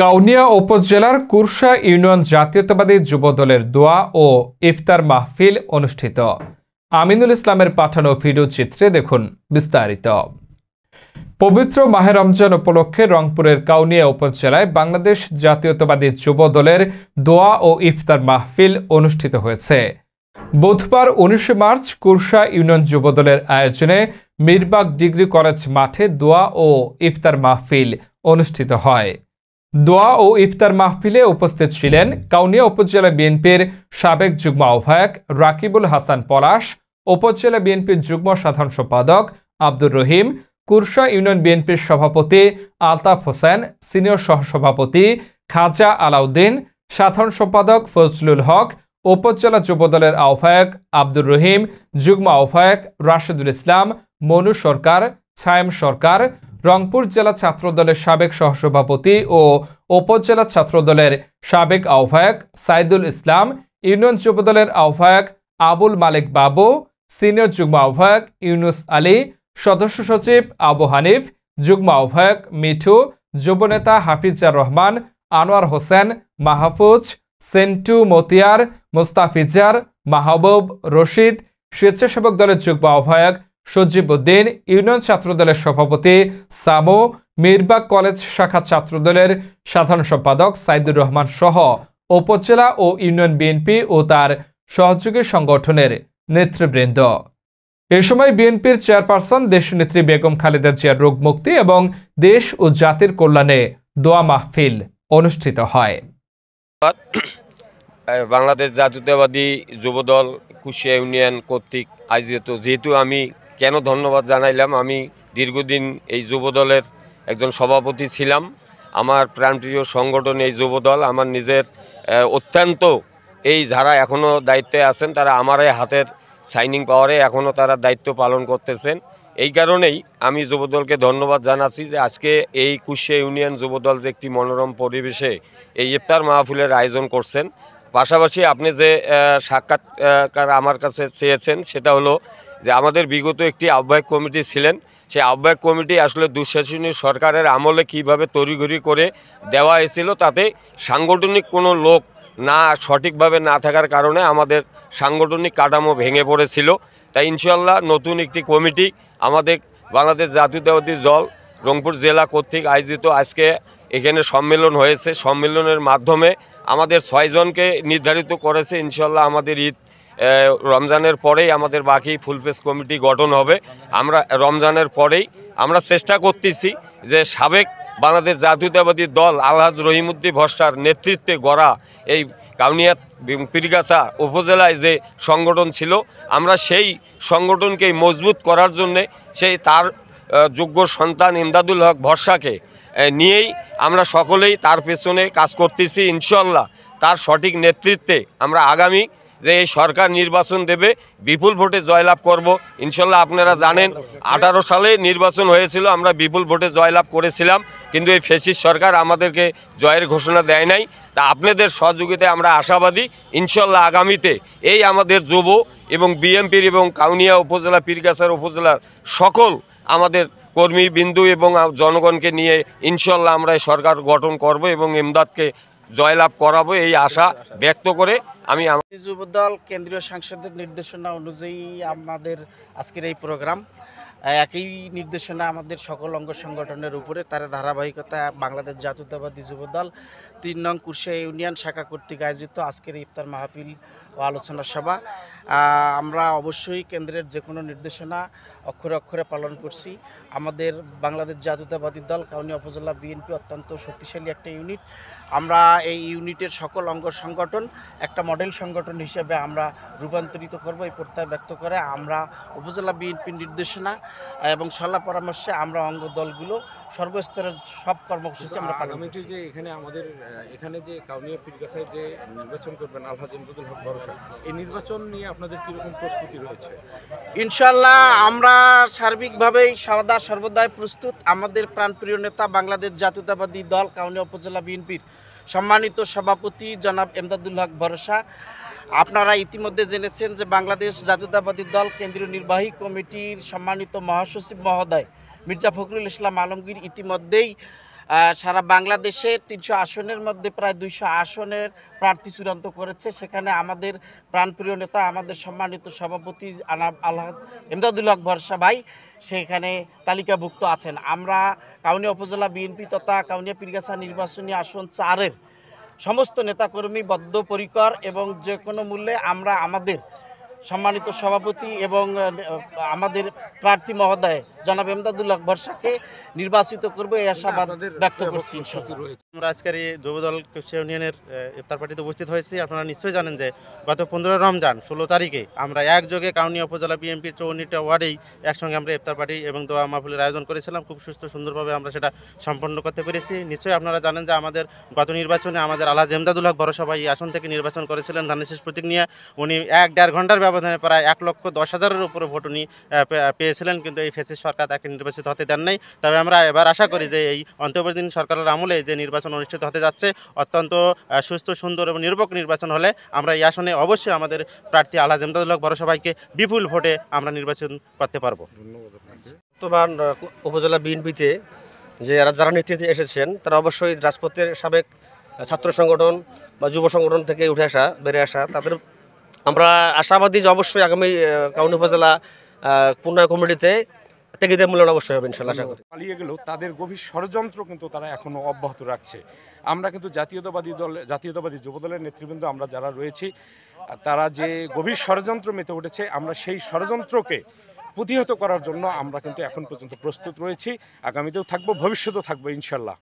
কাউনিয়া উপজেলার Corsa union জাতীয়তাবাদী যুবদলের দোয়া ও ইফতার মাহফিল অনুষ্ঠিত। আমিনুল ইসলামের পাঠানো ভিডিও চিত্রে দেখুন বিস্তারিত। পবিত্র মাহে রমজান উপলক্ষে রংপুরের কাউনিয়া উপজেলায় বাংলাদেশ জাতীয়তাবাদী যুবদলের দোয়া ও ইফতার মাহফিল অনুষ্ঠিত হয়েছে। বুধবার 19 মার্চ কুরসা ইউনিয়ন যুবদলের আয়োজনে মিরবাগ ডিগ্রি কলেজ মাঠে দোয়া ও ইফতার মাহফিল অনুষ্ঠিত হয়। দোয়া ও ইফতার মাহফিলে উপস্থিত ছিলেন কাউনিয়া উপজেলা বিএনপির সাবেক যুগ্ম আহ্বায়ক রাকিবুল হাসান পলাশ, উপজেলা বিএনপির যুগ্ম সাধারণ সম্পাদক আব্দুর রহিম, কুরসা ইউনিয়ন বিএনপির সভাপতি আলতাফ হোসেন, সিনিয়র সহসভাপতি খাজা আলাউদ্দিন, সাধারণ সম্পাদক ফজলুল হক, উপজেলা যুবদলের আহ্বায়ক আব্দুর রহিম, যুগ্ম আহ্বায়ক রাশেদুল ইসলাম, মনু সরকার, ছায়েম সরকার, রংপুর জেলা ছাত্রদলের সাবেক সহসভাপতি ও উপজেলা ছাত্রদলের সাবেক আহ্বায়ক সাইদুল ইসলাম, ইউনিয়ন যুবদলের আহ্বায়ক আবুল মালিক বাবু, সিনিয়র যুগ্ম আহ্বায়ক ইউনুস আলী, সদস্য সচিব আবু হানিফ, যুগ্ম আহ্বায়ক মিঠু, যুবনেতা হাফিজার রহমান, আনোয়ার হোসেন, মাহফুজ, সেন্টু মতিয়ার, মোস্তাফিজার, মাহবুব রশিদ, স্বেচ্ছাসেবক দলের যুগ্ম আহ্বায়ক সজীব উদ্দিন, ইউনিয়ন ছাত্রদলের সভাপতি সামু, মিরবাগ কলেজ শাখা ছাত্রদলের সাধারণ সম্পাদক সাইদুর রহমান সহ উপজেলা ও ইউনিয়ন বিএনপি ও তার সহযোগী সংগঠনের নেতৃবৃন্দ। এ সময় বিএনপির চেয়ারপারসন দেশনেত্রী বেগম খালেদা জিয়ার রোগ মুক্তি এবং দেশ ও জাতির কল্যাণে দোয়া মাহফিল অনুষ্ঠিত হয়। বাংলাদেশ জাতীয়তাবাদী যুবদল কুশিয়া ইউনিয়ন কর্তৃক আয়োজিত, যেহেতু আমি কেন ধন্যবাদ জানাইলাম, আমি দীর্ঘদিন এই যুবদলের একজন সভাপতি ছিলাম। আমার প্রাণপ্রিয় সংগঠন এই যুবদল, আমার নিজের অত্যন্ত এই যারা এখনও দায়িত্বে আছেন তারা আমার হাতের সাইনিং পাওয়ারে এখনও তারা দায়িত্ব পালন করতেছেন। এই কারণেই আমি যুবদলকে ধন্যবাদ জানাচ্ছি যে আজকে এই কুশিয়া ইউনিয়ন যুবদল যে একটি মনোরম পরিবেশে এই ইফতার মাহফিলের আয়োজন করছেন। পাশাপাশি আপনি যে সাক্ষাৎকার আমার কাছে চেয়েছেন সেটা হলো যে আমাদের বিগত একটি আহ্বায়ক কমিটি ছিলেন, সেই আহ্বায়ক কমিটি আসলে দুঃশাসনী সরকারের আমলে কিভাবে তড়িঘড়ি করে দেওয়া হয়েছিল, তাতে সাংগঠনিক কোনো লোক না সঠিকভাবে না থাকার কারণে আমাদের সাংগঠনিক কাঠামো ভেঙে পড়েছিল। তাই ইনশাল্লাহ নতুন একটি কমিটি আমাদের বাংলাদেশ জাতীয়তাবাদী দল রংপুর জেলা কর্তৃক আয়োজিত আজকে এখানে সম্মেলন হয়েছে। সম্মেলনের মাধ্যমে আমাদের 6 জনকে নির্ধারিত করেছে। ইনশাল্লাহ আমাদের ঈদ রমজানের পরেই আমাদের বাকি ফুল ফেস কমিটি গঠন হবে। আমরা রমজানের পরেই আমরা চেষ্টা করতেছি যে সাবেক বাংলাদেশ জাতীয়তাবাদী দল আলহাজ রহিমউদ্দিন ভরসার নেতৃত্বে গড়া এই কাউনিয়া পীরগাছা উপজেলায় যে সংগঠন ছিল, আমরা সেই সংগঠনকে মজবুত করার জন্যে সেই তার যোগ্য সন্তান ইমদাদুল হক ভরসাকে নিয়েই আমরা সকলেই তার পেছনে কাজ করতেছি। ইনশাল্লাহ তার সঠিক নেতৃত্বে আমরা আগামী যে এই সরকার নির্বাচন দেবে বিপুল ভোটে জয়লাভ করব ইনশাল্লাহ। আপনারা জানেন 18 সালে নির্বাচন হয়েছিল, আমরা বিপুল ভোটে জয়লাভ করেছিলাম, কিন্তু এই ফ্যাসিস্ট সরকার আমাদেরকে জয়ের ঘোষণা দেয় নাই। তা আপনাদের সহযোগিতায় আমরা আশাবাদী ইনশাল্লাহ আগামীতে এই আমাদের যুব এবং বিএনপির এবং কাউনিয়া উপজেলা পীরগাছার উপজেলার সকল আমাদের কর্মী বিন্দু এবং জনগণকে নিয়ে ইনশাল্লাহ আমরা সরকার গঠন করব এবং ইমদাদকে জয়লাভ করাবো এই আশা ব্যক্ত করে আমি যুবদল কেন্দ্রীয় সংসদের নির্দেশনা অনুযায়ী আমাদের আজকের এই প্রোগ্রাম, একই নির্দেশনা আমাদের সকল অঙ্গ সংগঠনের উপরে, তার ধারাবাহিকতা বাংলাদেশ জাতীয়তাবাদী যুবদল 3 নং কুরসিয়া ইউনিয়ন শাখা কর্তৃক আয়োজিত আজকের ইফতার মাহফিল ও আলোচনা সভা। আমরা অবশ্যই কেন্দ্রের যে কোনো নির্দেশনা অক্ষরে অক্ষরে পালন করছি। আমাদের বাংলাদেশ জাতীয়তাবাদী দল কাউনিয়া উপজেলা বিএনপি অত্যন্ত শক্তিশালী একটা ইউনিট। আমরা এই ইউনিটের সকল অঙ্গ সংগঠন একটা মডেল সংগঠন হিসেবে আমরা রূপান্তরিত করব এই প্রত্যয় ব্যক্ত করে আমরা উপজেলা বিএনপির নির্দেশনা এবং সলা পরামর্শে আমরা অঙ্গ দলগুলো সর্বস্তরের সব কর্মসূচি আমরা পালন করছি। যে এখানে যে কাউনিয়া পীরগাছায় যে নির্বাচন করবেন আলহাজ ইমদাদুল হক ভরসা, এই নির্বাচন নিয়ে আপনাদের কীরকম প্রস্তুতি রয়েছে? ইনশাল্লাহ আমরা সার্বিকভাবেই সর্বদাই প্রস্তুত। আমাদের প্রাণপ্রিয় নেতা বাংলাদেশ জাতীয়তাবাদী দল কাউনিয়া উপজেলা বিএনপির সম্মানিত সভাপতি জনাব ইমদাদুল হক ভরসা, আপনারা ইতিমধ্যে জেনেছেন যে বাংলাদেশ জাতীয়তাবাদী দল কেন্দ্রীয় নির্বাহী কমিটির সম্মানিত মহাসচিব মহোদয় মির্জা ফখরুল ইসলাম আলমগীর ইতিমধ্যেই সারা বাংলাদেশের 300 আসনের মধ্যে প্রায় 200 আসনের প্রার্থী চূড়ান্ত করেছে। সেখানে আমাদের প্রাণপ্রিয় নেতা, আমাদের সম্মানিত সভাপতি আলহাজ এমদাদুল হক ভরসা ভাই সেখানে তালিকাভুক্ত আছেন। আমরা কাউনিয়া উপজেলা বিএনপি তথা কাউনিয়া পীরগাছা নির্বাচনী আসন 4-এর সমস্ত নেতাকর্মী বদ্ধপরিকর এবং যে কোনো মূল্যে আমরা আমাদের সম্মানিত সভাপতি এবং আমাদের প্রার্থী মহোদয় জনাব এমদাদুল হক ভরসাকে নির্বাচিত করব এই আশাবাদ ব্যক্ত করছি ইনশাআল্লাহ। আমরা আজকের এই যুবদল কুষ্টিয়া ইউনিয়নের ইফতার পার্টিতে উপস্থিত হয়েছি। আপনারা নিশ্চয়ই জানেন যে গত 15 রমজান 16 তারিখে আমরা একযোগে কাউনিয়া উপজেলা বিএনপির 54টা ওয়ার্ডেই একসঙ্গে আমরা ইফতার পার্টি এবং দোয়া মাহফিলের আয়োজন করেছিলাম। খুব সুস্থ সুন্দরভাবে আমরা সেটা সম্পন্ন করতে পেরেছি। নিশ্চয়ই আপনারা জানেন যে আমাদের গত নির্বাচনে আমাদের আলহাজ এমদাদুল হক ভরসা ভাই এই আসন থেকে নির্বাচন করেছিলেন ধানের শীষ প্রতীক নিয়ে। উনি 1-1.5 ঘন্টার ব্যবধানে প্রায় 1,10,000-এর উপরে ভোট উনি পেয়েছিলেন, কিন্তু এই ফ্যাসিস্ট সরকার তাকে নির্বাচিত হতে দেন নাই। তবে আমরা এবার আশা করি যে এই অন্তর্বর্তীকালীন সরকারের আমলে যে নির্বাচন অনুষ্ঠিত হতে যাচ্ছে অত্যন্ত সুস্থ সুন্দর এবং নিরপেক্ষ নির্বাচন হলে আমরা এই আসনে অবশ্যই আমাদের প্রার্থী আলহাজ এমদাদুল হক ভরসা ভাইকে বিপুল ভোটে আমরা নির্বাচন করতে পারবো। বর্তমান উপজেলা বিএনপিতে যে যারা নেতৃত্বে এসেছেন তারা অবশ্যই রাজপথের সাবেক ছাত্র সংগঠন বা যুব সংগঠন থেকে বেড়ে আসা তাদের আমরা আশাবাদী যে অবশ্যই আগামী কাউনিয়া উপজেলা পূর্ণাঙ্গ কমিটিতে ত্যাগীদের মূল্যায়ন অবশ্যই হবে ইনশাআল্লাহ আশা করি। পালিয়ে গেলেও তাদের গভীর ষড়যন্ত্র কিন্তু তারা এখনো অব্যাহত রাখছে। আমরা কিন্তু জাতীয়তাবাদী যুবদলের নেতৃবৃন্দ আমরা যারা রয়েছি তারা যে গভীর ষড়যন্ত্র মেতে উঠেছে, আমরা সেই ষড়যন্ত্রকে প্রতিহত করার জন্য আমরা কিন্তু এখন পর্যন্ত প্রস্তুত রয়েছি, আগামীতেও থাকবো, ভবিষ্যতেও থাকবো ইনশাল্লাহ।